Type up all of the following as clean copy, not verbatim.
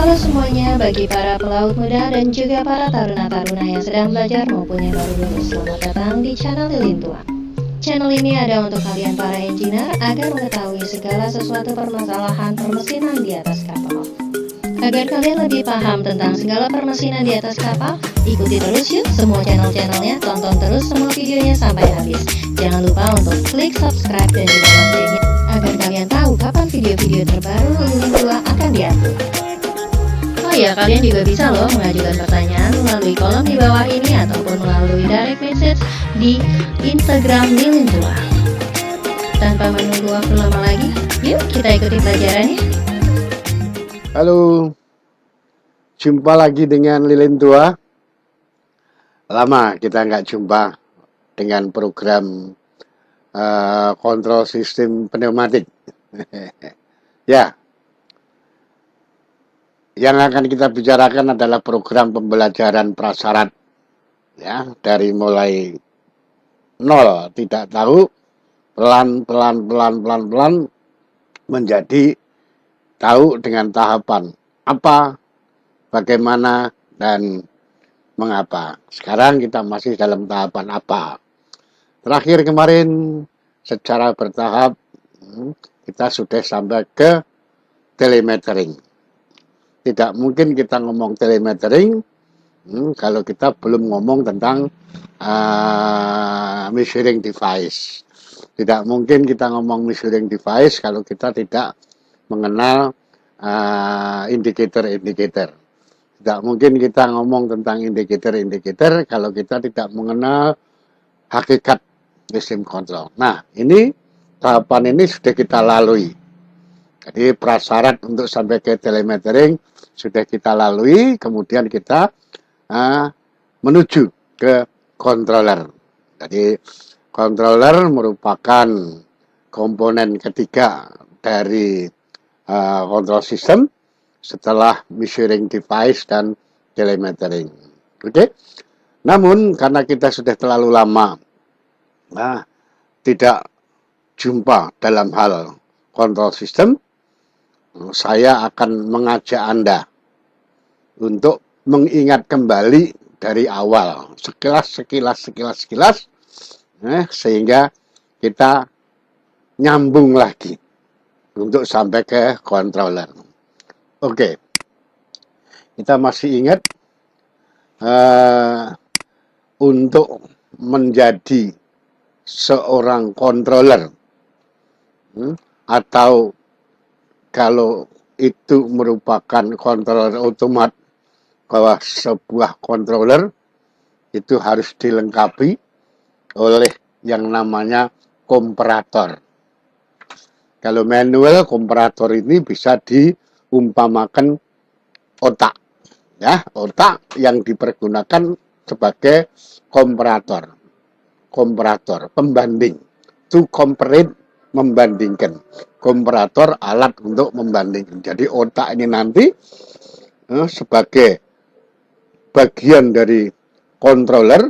Halo semuanya, bagi para pelaut muda dan juga para taruna-taruna yang sedang belajar maupun yang baru lulus, selamat datang di channel Lilin Tua. Channel ini ada untuk kalian para engineer agar mengetahui segala sesuatu permasalahan permesinan di atas kapal. Agar kalian lebih paham tentang segala permesinan di atas kapal, ikuti terus yuk semua channel-channelnya, tonton terus semua videonya sampai habis. Jangan lupa untuk klik subscribe dan juga loncengnya agar kalian tahu kapan video-video terbaru Lilin Tua akan diupload. Oh ya, kalian juga bisa loh mengajukan pertanyaan melalui kolom di bawah ini ataupun melalui direct message di Instagram Lilin Tua. Tanpa menunggu waktu lama lagi, yuk kita ikuti pelajarannya. Halo, jumpa lagi dengan Lilin Tua. Lama kita nggak jumpa dengan program kontrol sistem pneumatik. Ya, yang akan kita bicarakan adalah program pembelajaran prasyarat. Ya, dari mulai nol tidak tahu, pelan menjadi tahu dengan tahapan apa, bagaimana, dan mengapa. Sekarang kita masih dalam tahapan apa. Terakhir kemarin secara bertahap kita sudah sampai ke telemetering. Tidak mungkin kita ngomong telemetering kalau kita belum ngomong tentang measuring device. Tidak mungkin kita ngomong measuring device kalau kita tidak mengenal indikator-indikator. Tidak mungkin kita ngomong tentang indikator-indikator kalau kita tidak mengenal hakikat sistem kontrol. Nah, ini tahapan ini sudah kita lalui. Jadi prasyarat untuk sampai ke telemetering sudah kita lalui, kemudian kita menuju ke controller. Jadi controller merupakan komponen ketiga dari control system setelah measuring device dan telemetering. Oke. Namun karena kita sudah terlalu lama tidak jumpa dalam hal control system, saya akan mengajak Anda untuk mengingat kembali dari awal, sekilas, sehingga kita nyambung lagi untuk sampai ke controller. Oke, kita masih ingat untuk menjadi seorang controller atau kalau itu merupakan controller otomat, bahwa sebuah controller itu harus dilengkapi oleh yang namanya komparator. Kalau manual, komparator ini bisa diumpamakan otak, ya, otak yang dipergunakan sebagai komparator, pembanding, to compare, membandingkan, komparator alat untuk membandingkan. Jadi otak ini nanti sebagai bagian dari controller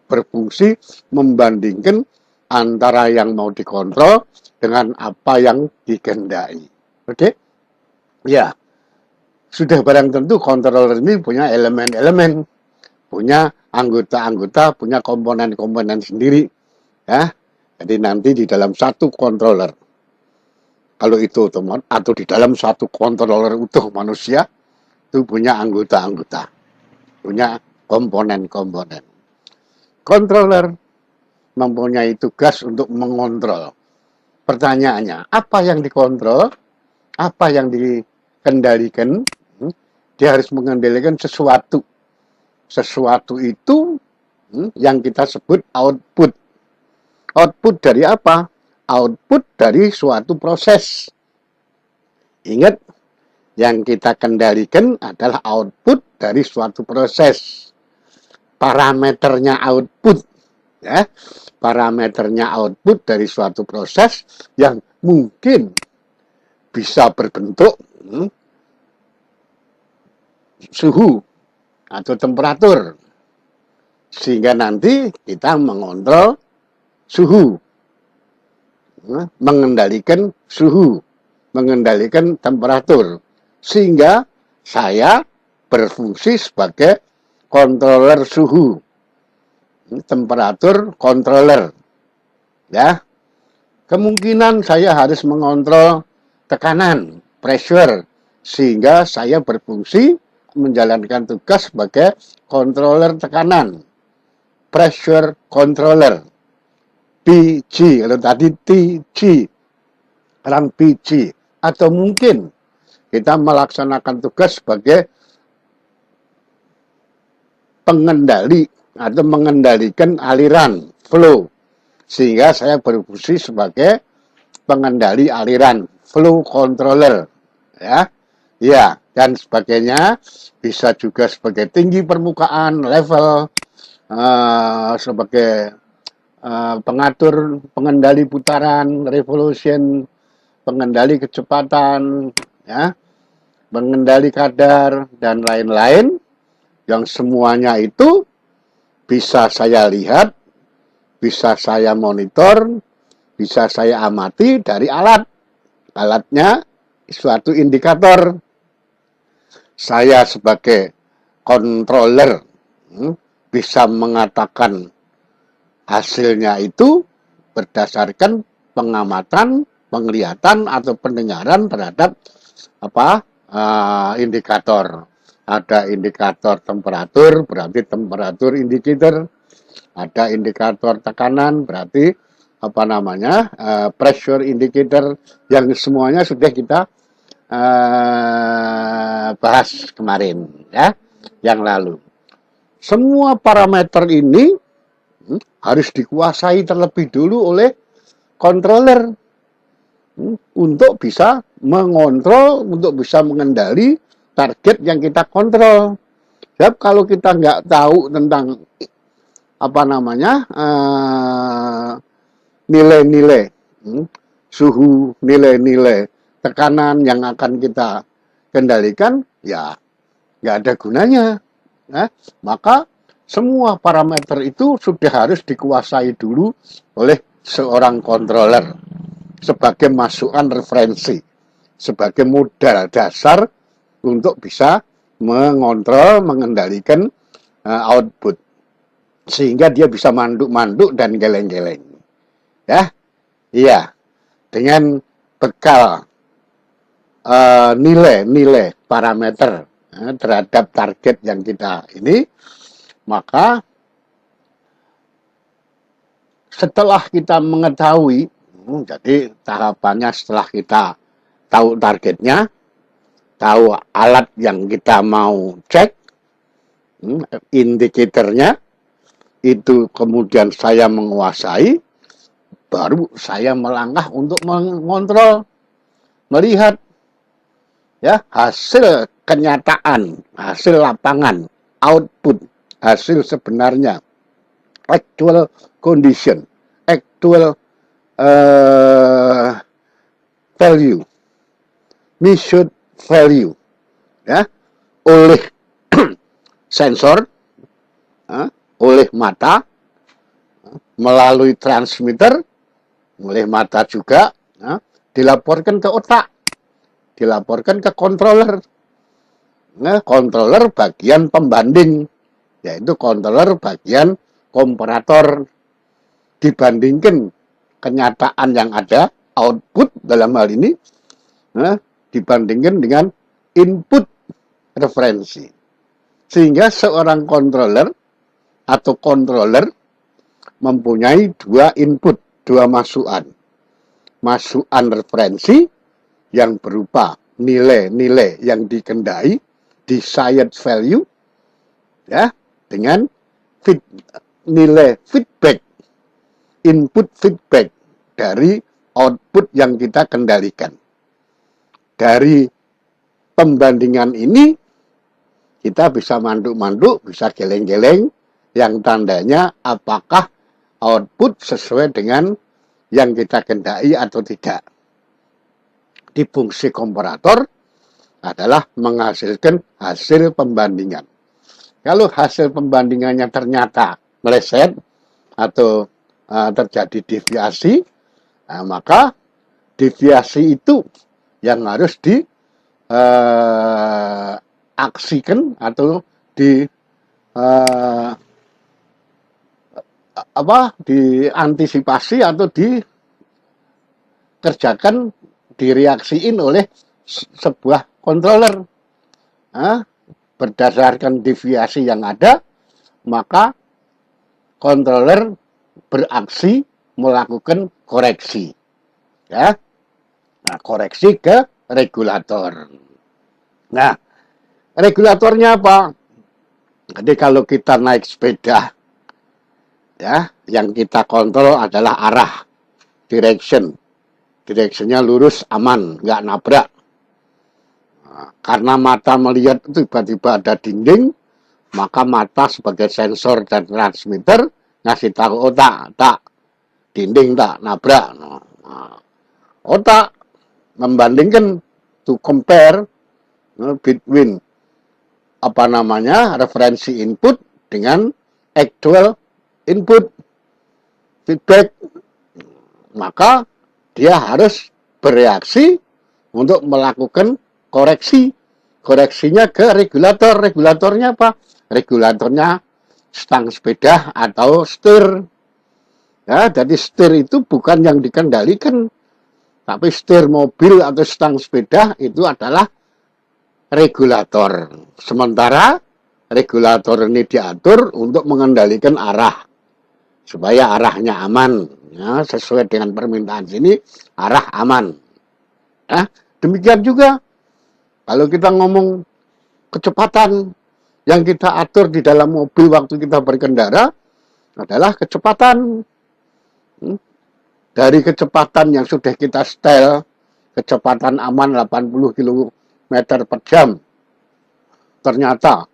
berfungsi membandingkan antara yang mau dikontrol dengan apa yang dikehendaki. Oke? Ya, sudah barang tentu controller ini punya elemen-elemen, punya anggota-anggota, punya komponen-komponen sendiri. Ya, jadi nanti di dalam satu controller, kalau itu otomat atau di dalam satu controller utuh manusia, itu punya anggota-anggota, punya komponen-komponen. Controller mempunyai tugas untuk mengontrol. Pertanyaannya, apa yang dikontrol? Apa yang dikendalikan? Dia harus mengendalikan sesuatu. Sesuatu itu yang kita sebut output. Output dari apa? Output dari suatu proses. Ingat, yang kita kendalikan adalah output dari suatu proses. Parameternya output, ya, parameternya output dari suatu proses yang mungkin bisa berbentuk suhu atau temperatur, sehingga nanti kita mengontrol suhu, mengendalikan suhu, mengendalikan temperatur, sehingga saya berfungsi sebagai controller suhu, temperatur controller, ya. Kemungkinan saya harus mengontrol tekanan, pressure, sehingga saya berfungsi menjalankan tugas sebagai controller tekanan, pressure controller, PG, kalau tadi TG, sekarang PG, atau mungkin kita melaksanakan tugas sebagai pengendali atau mengendalikan aliran, flow, sehingga saya berfungsi sebagai pengendali aliran, flow controller, ya, ya, dan sebagainya. Bisa juga sebagai tinggi permukaan, level, sebagai pengatur, pengendali putaran, revolution, pengendali kecepatan, ya, pengendali kadar, dan lain-lain, yang semuanya itu bisa saya lihat, bisa saya monitor, bisa saya amati dari alat. Alatnya suatu indikator. Saya sebagai controller bisa mengatakan hasilnya itu berdasarkan pengamatan, penglihatan atau pendengaran terhadap indikator. Ada indikator temperatur, berarti temperatur indicator. Ada indikator tekanan, berarti pressure indicator, yang semuanya sudah kita bahas kemarin, ya, yang lalu. Semua parameter ini harus dikuasai terlebih dulu oleh controller untuk bisa mengontrol, untuk bisa mengendali target yang kita kontrol. Sebab kalau kita nggak tahu tentang nilai-nilai suhu, nilai-nilai tekanan yang akan kita kendalikan, ya nggak ada gunanya. Maka semua parameter itu sudah harus dikuasai dulu oleh seorang controller sebagai masukan referensi, sebagai modal dasar untuk bisa mengontrol, mengendalikan output, sehingga dia bisa manduk-manduk dan geleng-geleng. Ya, iya, dengan bekal nilai-nilai parameter terhadap target yang kita ini, maka setelah kita mengetahui, jadi tahapannya setelah kita tahu targetnya, tahu alat yang kita mau cek, indikatornya, itu kemudian saya menguasai, baru saya melangkah untuk mengontrol, melihat ya hasil kenyataan, hasil lapangan, output, hasil sebenarnya, actual condition, actual value, measured value, ya, oleh sensor, oleh mata, melalui transmitter, oleh mata juga, dilaporkan ke otak, dilaporkan ke controller. Controller bagian pembanding, yaitu controller bagian komparator, dibandingkan kenyataan yang ada, output dalam hal ini, dibandingkan dengan input referensi. Sehingga seorang controller atau controller mempunyai dua input, dua masukan. Masukan referensi yang berupa nilai-nilai yang dikendai, desired value, ya, dengan nilai feedback, input feedback dari output yang kita kendalikan. Dari pembandingan ini kita bisa manduk-manduk, bisa geleng-geleng, yang tandanya apakah output sesuai dengan yang kita kendai atau tidak. Di fungsi komparator adalah menghasilkan hasil pembandingan. Kalau hasil pembandingannya ternyata meleset atau terjadi deviasi, maka deviasi itu yang harus diaksikan atau diantisipasi atau dikerjakan, direaksiin oleh sebuah controller. Berdasarkan deviasi yang ada, maka controller beraksi melakukan koreksi. Ya. Nah, koreksi ke regulator. Nah, regulatornya apa? Jadi kalau kita naik sepeda, ya, yang kita kontrol adalah arah, direction. Directionnya lurus, aman, nggak nabrak. Nah, karena mata melihat tiba-tiba ada dinding, maka mata sebagai sensor dan transmitter ngasih tahu otak, tak dinding tak nabrak. Nah, otak membandingkan, to compare between referensi input dengan actual input feedback, maka dia harus bereaksi untuk melakukan koreksinya ke regulator. Regulatornya apa? Regulatornya stang sepeda atau setir. Ya, jadi setir itu bukan yang dikendalikan, tapi setir mobil atau stang sepeda itu adalah regulator. Sementara regulator ini diatur untuk mengendalikan arah, supaya arahnya aman, ya, sesuai dengan permintaan sini, arah aman. Ya, demikian juga kalau kita ngomong kecepatan, yang kita atur di dalam mobil waktu kita berkendara adalah kecepatan. Dari kecepatan yang sudah kita setel, kecepatan aman 80 km per jam, ternyata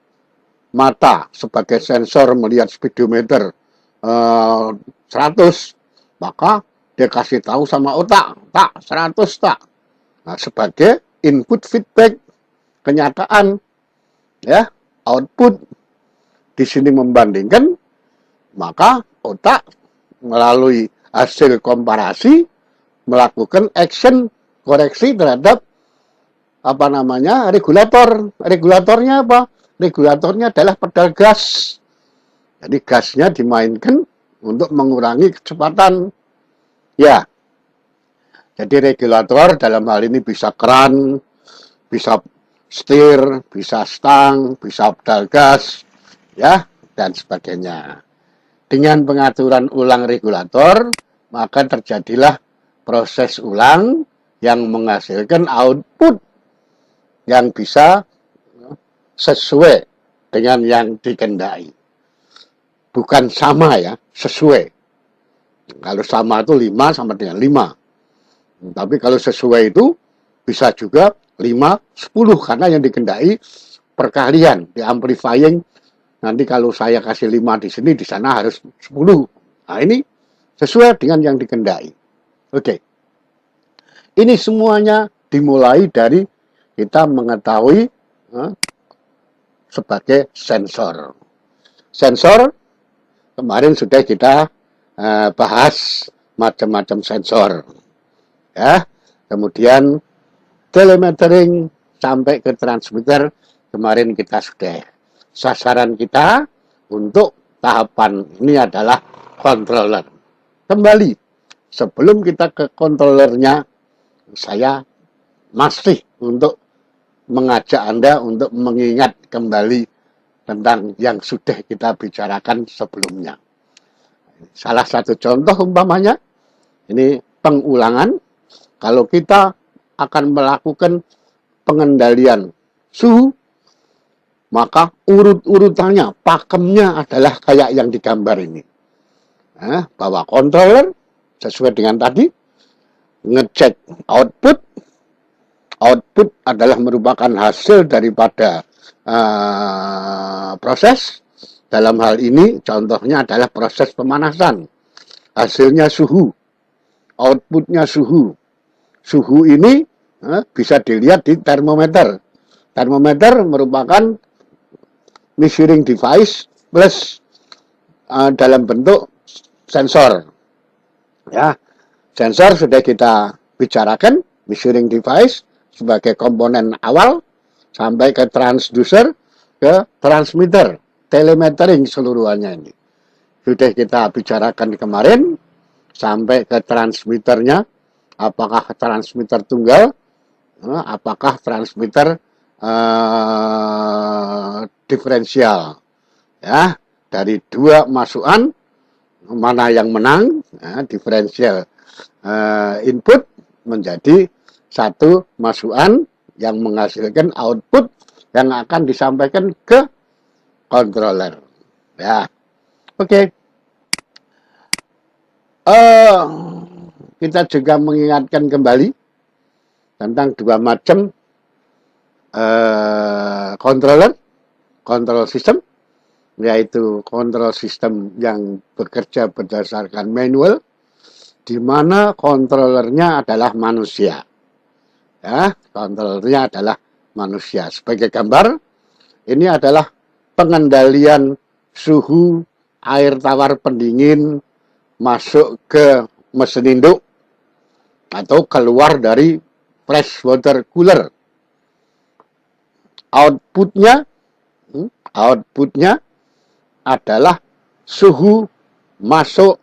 mata sebagai sensor melihat speedometer 100, maka dia kasih tahu sama otak, tak 100 tak. Nah, sebagai input feedback, kenyataan, ya, output. Di sini membandingkan, maka otak melalui hasil komparasi melakukan action koreksi terhadap regulator. Regulatornya apa? Regulatornya adalah pedal gas. Jadi gasnya dimainkan untuk mengurangi kecepatan. Ya. Jadi regulator dalam hal ini bisa keran, bisa setir, bisa stang, bisa pedal gas, ya, dan sebagainya. Dengan pengaturan ulang regulator, maka terjadilah proses ulang yang menghasilkan output yang bisa sesuai dengan yang dikehendaki. Bukan sama, ya, sesuai. Kalau sama itu 5 sama dengan 5. Tapi kalau sesuai itu bisa juga 5, 10, karena yang dikehendaki perkalian, di amplifying. Nanti kalau saya kasih 5 di sini, di sana harus 10. Nah, ini sesuai dengan yang dikehendaki. Oke. Ini semuanya dimulai dari kita mengetahui sebagai sensor. Sensor, kemarin sudah kita bahas macam-macam sensor. Ya. Kemudian telemetering sampai ke transmitter, kemarin kita sudah. Sasaran kita untuk tahapan ini adalah controller. Kembali, sebelum kita ke controllernya, saya masih untuk mengajak Anda untuk mengingat kembali tentang yang sudah kita bicarakan sebelumnya. Salah satu contoh umpamanya, ini pengulangan, kalau kita akan melakukan pengendalian suhu, maka urut-urutannya, pakemnya adalah kayak yang digambar ini. Bahwa controller sesuai dengan tadi, ngecek output. Output adalah merupakan hasil daripada proses. Dalam hal ini contohnya adalah proses pemanasan. Hasilnya suhu. Outputnya suhu. Suhu ini bisa dilihat di termometer. Termometer merupakan measuring device plus dalam bentuk sensor. Ya, sensor sudah kita bicarakan, measuring device sebagai komponen awal, sampai ke transducer, ke transmitter, telemetering seluruhannya ini. Sudah kita bicarakan kemarin, sampai ke transmitternya, apakah transmitter tunggal, apakah transmitter diferensial, ya, dari dua masukan mana yang menang, ya, diferensial input menjadi satu masukan yang menghasilkan output yang akan disampaikan ke controller, ya. Oke. Kita juga mengingatkan kembali tentang dua macam control system, yaitu control system yang bekerja berdasarkan manual, di mana kontrolernya adalah manusia. Ya, kontrolernya adalah manusia. Sebagai gambar, ini adalah pengendalian suhu air tawar pendingin masuk ke mesin induk atau keluar dari fresh water cooler. Outputnya adalah suhu masuk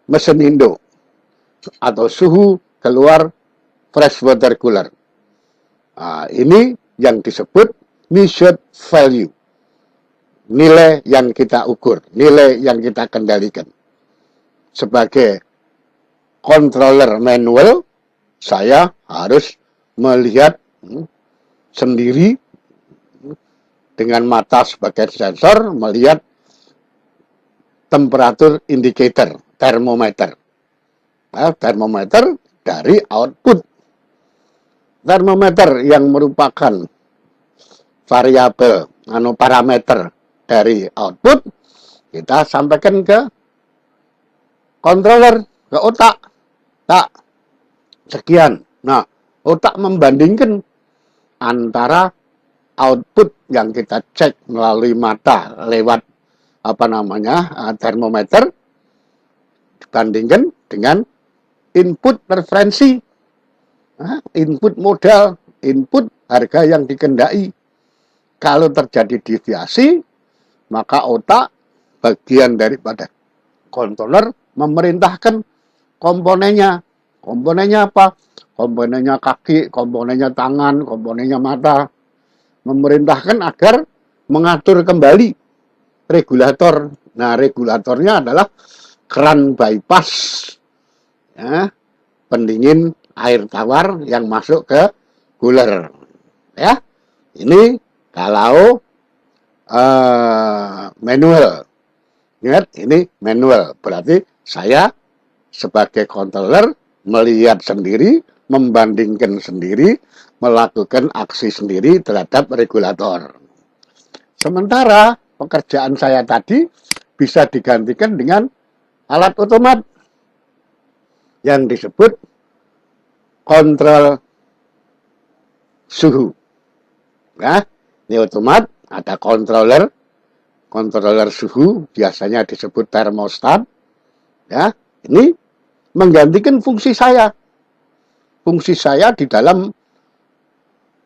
mesin induk atau suhu keluar fresh water cooler. Nah, ini yang disebut measured value, nilai yang kita ukur, nilai yang kita kendalikan. Sebagai controller manual, saya harus melihat sendiri dengan mata sebagai sensor, melihat temperatur indicator, termometer. Termometer dari output. Termometer yang merupakan variabel, parameter dari output, kita sampaikan ke controller, ke otak. Tak, sekian. Nah, otak membandingkan antara output yang kita cek melalui mata lewat termometer dibandingkan dengan input referensi, input modal, input harga yang dikendaki. Kalau terjadi deviasi, maka otak bagian daripada controller memerintahkan komponennya. Komponennya apa? Komponennya kaki, komponennya tangan, komponennya mata. Memerintahkan agar mengatur kembali regulator. Nah, regulatornya adalah keran bypass, ya, pendingin air tawar yang masuk ke cooler. Ya, ini kalau manual. Ingat, ini manual. Berarti saya sebagai controller melihat sendiri, membandingkan sendiri, melakukan aksi sendiri terhadap regulator. Sementara pekerjaan saya tadi bisa digantikan dengan alat otomat yang disebut kontrol suhu. Nah, ini otomat, ada controller suhu, biasanya disebut termostat. Ya, ini menggantikan fungsi saya. Fungsi saya di dalam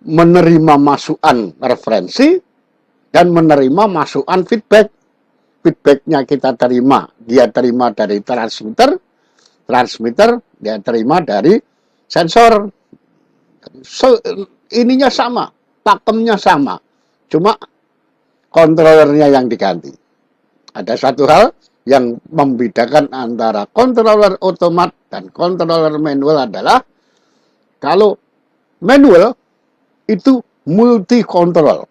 menerima masukan referensi dan menerima masukan feedback. Feedbacknya kita terima, dia terima dari transmitter, dia terima dari sensor. Ininya sama, pakemnya sama, cuma kontrolernya yang diganti. Ada satu hal yang membedakan antara controller otomat dan controller manual adalah kalau manual itu multi control.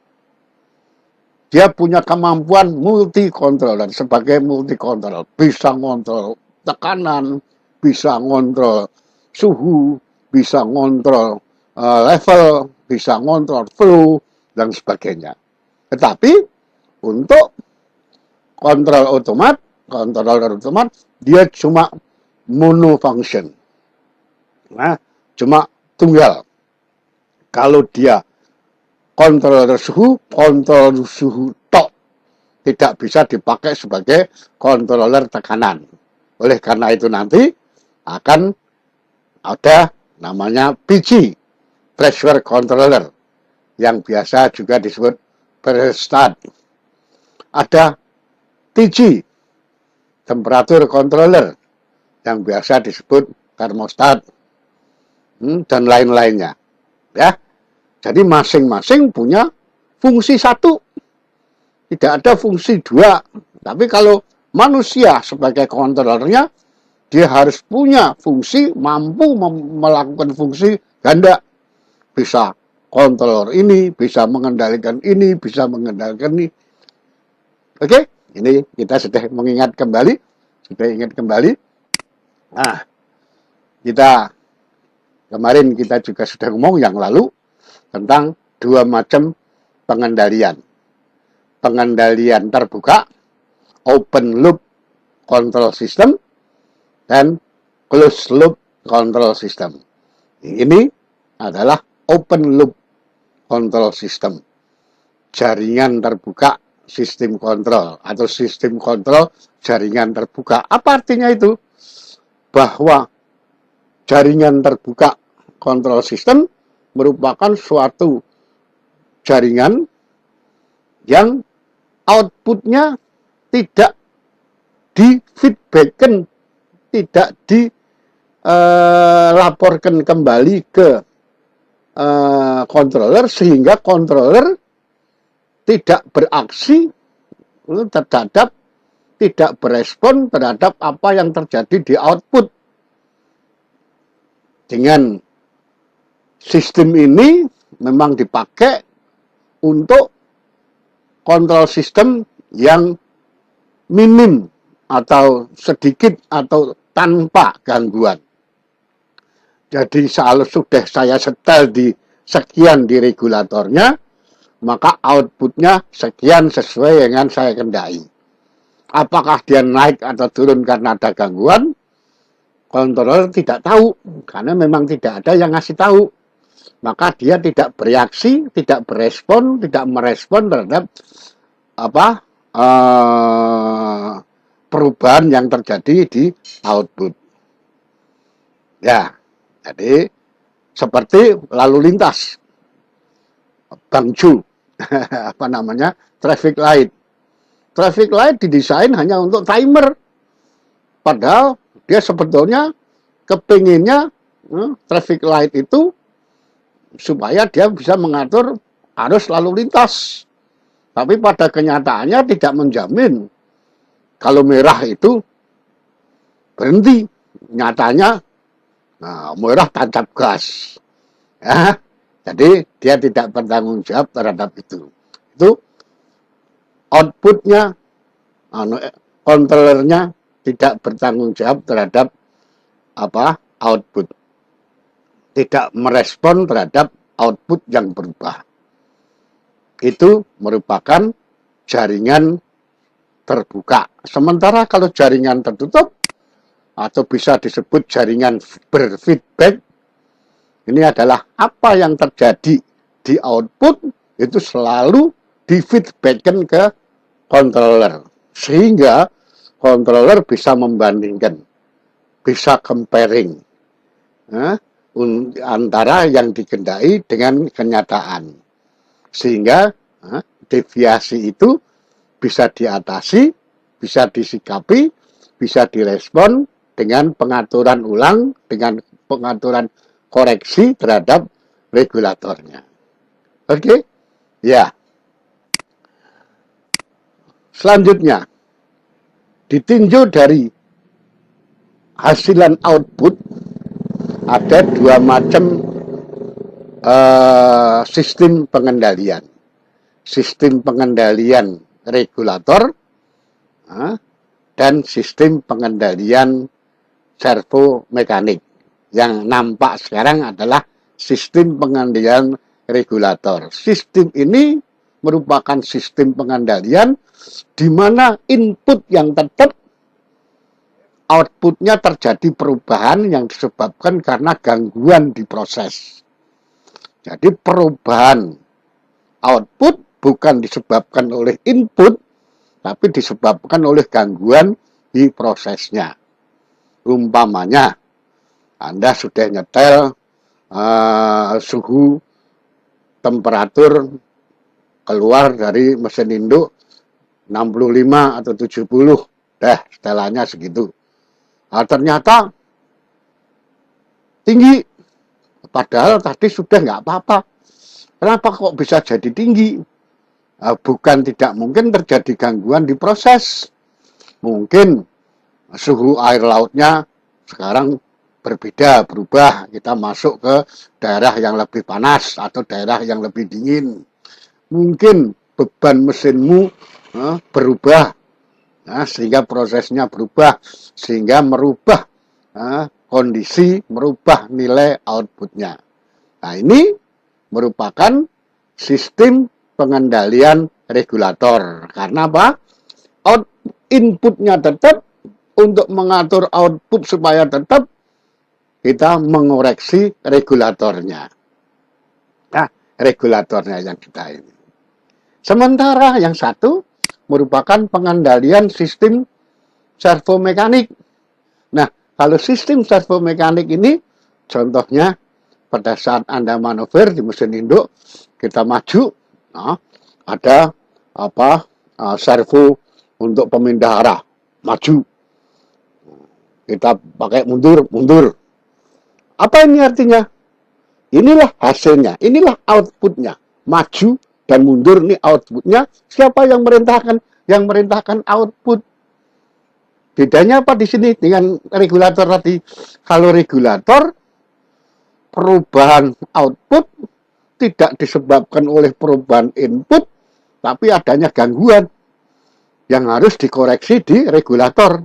Dia punya kemampuan multi controller. Sebagai multi control, bisa ngontrol tekanan, bisa ngontrol suhu, bisa ngontrol level, bisa ngontrol flow dan sebagainya. Tetapi untuk controller otomat dia cuma monofunction. Nah, cuma tunggal. Kalau dia controller suhu tok, tidak bisa dipakai sebagai controller tekanan. Oleh karena itu nanti akan ada namanya PG, pressure controller, yang biasa juga disebut thermostat. Ada TC, temperature controller, yang biasa disebut termostat, dan lain-lainnya. Ya, jadi masing-masing punya fungsi satu, tidak ada fungsi dua. Tapi kalau manusia sebagai kontrolernya, dia harus punya fungsi, mampu melakukan fungsi ganda. Bisa kontroler ini, bisa mengendalikan ini, bisa mengendalikan ini. Oke, ini kita sudah mengingat kembali, Nah, kita kemarin kita juga sudah ngomong yang lalu tentang dua macam pengendalian. Pengendalian terbuka, open loop control system, dan closed loop control system. Ini adalah open loop control system. Jaringan terbuka sistem kontrol atau sistem kontrol jaringan terbuka. Apa artinya itu? Bahwa jaringan terbuka kontrol sistem merupakan suatu jaringan yang outputnya tidak di-feedbackkan, tidak dilaporkan kembali ke controller, sehingga controller tidak beraksi terhadap, tidak berespon terhadap apa yang terjadi di output. Dengan sistem ini memang dipakai untuk kontrol sistem yang minim atau sedikit atau tanpa gangguan. Jadi kalau sudah saya setel di sekian di regulatornya, maka outputnya sekian sesuai dengan saya kendaki. Apakah dia naik atau turun karena ada gangguan? Kontroler tidak tahu, karena memang tidak ada yang ngasih tahu. Maka dia tidak bereaksi, tidak berespon, tidak merespon terhadap perubahan yang terjadi di output. Ya, jadi seperti lalu lintas, bangju, traffic light. Traffic light didesain hanya untuk timer, padahal dia sebetulnya kepinginnya traffic light itu supaya dia bisa mengatur arus lalu lintas. Tapi pada kenyataannya tidak menjamin kalau merah itu berhenti. Nyatanya merah tancap gas. Ya, jadi dia tidak bertanggung jawab terhadap itu. Itu outputnya, kontrolernya tidak bertanggung jawab terhadap output. Tidak merespon terhadap output yang berubah. Itu merupakan jaringan terbuka. Sementara kalau jaringan tertutup atau bisa disebut jaringan berfeedback, ini adalah apa yang terjadi di output itu selalu difeedbackkan ke controller, sehingga controller bisa membandingkan, bisa comparing antara yang dikendaki dengan kenyataan, sehingga deviasi itu bisa diatasi, bisa disikapi, bisa direspon dengan pengaturan ulang, dengan pengaturan koreksi terhadap regulatornya. Oke? Ya. Selanjutnya, ditinjau dari hasilan output, ada dua macam sistem pengendalian. Sistem pengendalian regulator dan sistem pengendalian servo mekanik. Yang nampak sekarang adalah sistem pengendalian regulator. Sistem ini merupakan sistem pengendalian di mana input yang tetap, outputnya terjadi perubahan yang disebabkan karena gangguan di proses. Jadi perubahan output bukan disebabkan oleh input, tapi disebabkan oleh gangguan di prosesnya. Umpamanya, Anda sudah nyetel suhu temperatur keluar dari mesin induk 65 atau 70, setelannya segitu. Nah, ternyata tinggi, padahal tadi sudah nggak apa-apa. Kenapa kok bisa jadi tinggi? Bukan tidak mungkin terjadi gangguan di proses. Mungkin suhu air lautnya sekarang berbeda, berubah. Kita masuk ke daerah yang lebih panas atau daerah yang lebih dingin. Mungkin beban mesinmu berubah, sehingga prosesnya berubah, sehingga merubah kondisi, merubah nilai outputnya. Nah, ini merupakan sistem pengendalian regulator. Karena apa? Inputnya tetap, untuk mengatur output supaya tetap, kita mengoreksi regulatornya. Nah, regulatornya yang kita ini. Sementara yang satu merupakan pengendalian sistem servomekanik. Nah, kalau sistem servomekanik ini, contohnya pada saat Anda manuver di mesin induk, kita maju, ada servo untuk pemindah arah, maju. Kita pakai mundur. Apa ini artinya? Inilah hasilnya, inilah outputnya. Maju dan mundur ini outputnya. Siapa yang merintahkan? Yang merintahkan output. Bedanya apa di sini dengan regulator tadi? Kalau regulator, perubahan output tidak disebabkan oleh perubahan input, tapi adanya gangguan yang harus dikoreksi di regulator.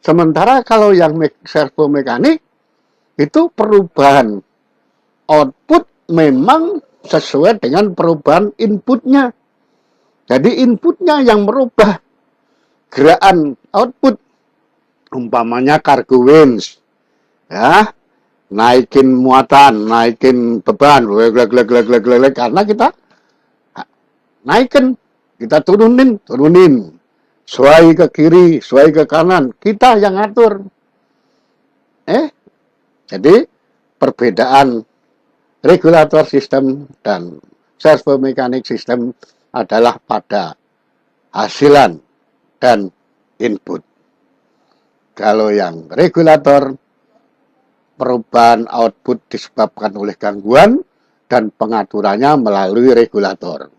Sementara kalau yang servomekanik, itu perubahan output memang sesuai dengan perubahan inputnya. Jadi inputnya yang merubah gerakan output. Umpamanya cargo winch, naikin muatan, naikin beban, karena kita naikin, kita turunin, sway ke kiri, sway ke kanan, kita yang ngatur. Jadi perbedaan regulator sistem dan servomekanik sistem adalah pada hasilan dan input. Kalau yang regulator, perubahan output disebabkan oleh gangguan dan pengaturannya melalui regulator.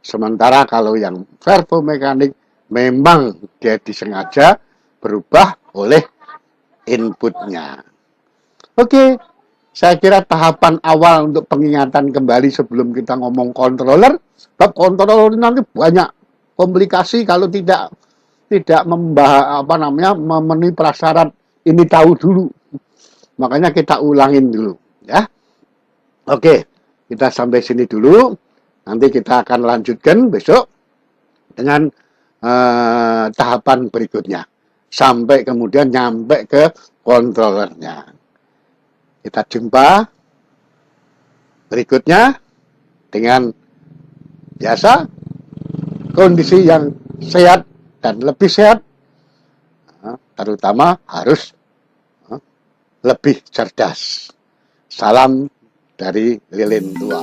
Sementara kalau yang servomekanik memang dia disengaja berubah oleh inputnya. Oke, saya kira tahapan awal untuk pengingatan kembali sebelum kita ngomong controller. Bab controller nanti banyak komplikasi kalau tidak memenuhi prasyarat ini tahu dulu. Makanya kita ulangin dulu, ya. Oke, kita sampai sini dulu. Nanti kita akan lanjutkan besok dengan tahapan berikutnya. Sampai kemudian nyampe ke controllernya. Kita jumpa berikutnya dengan biasa kondisi yang sehat dan lebih sehat, terutama harus lebih cerdas. Salam dari Lilin Tua.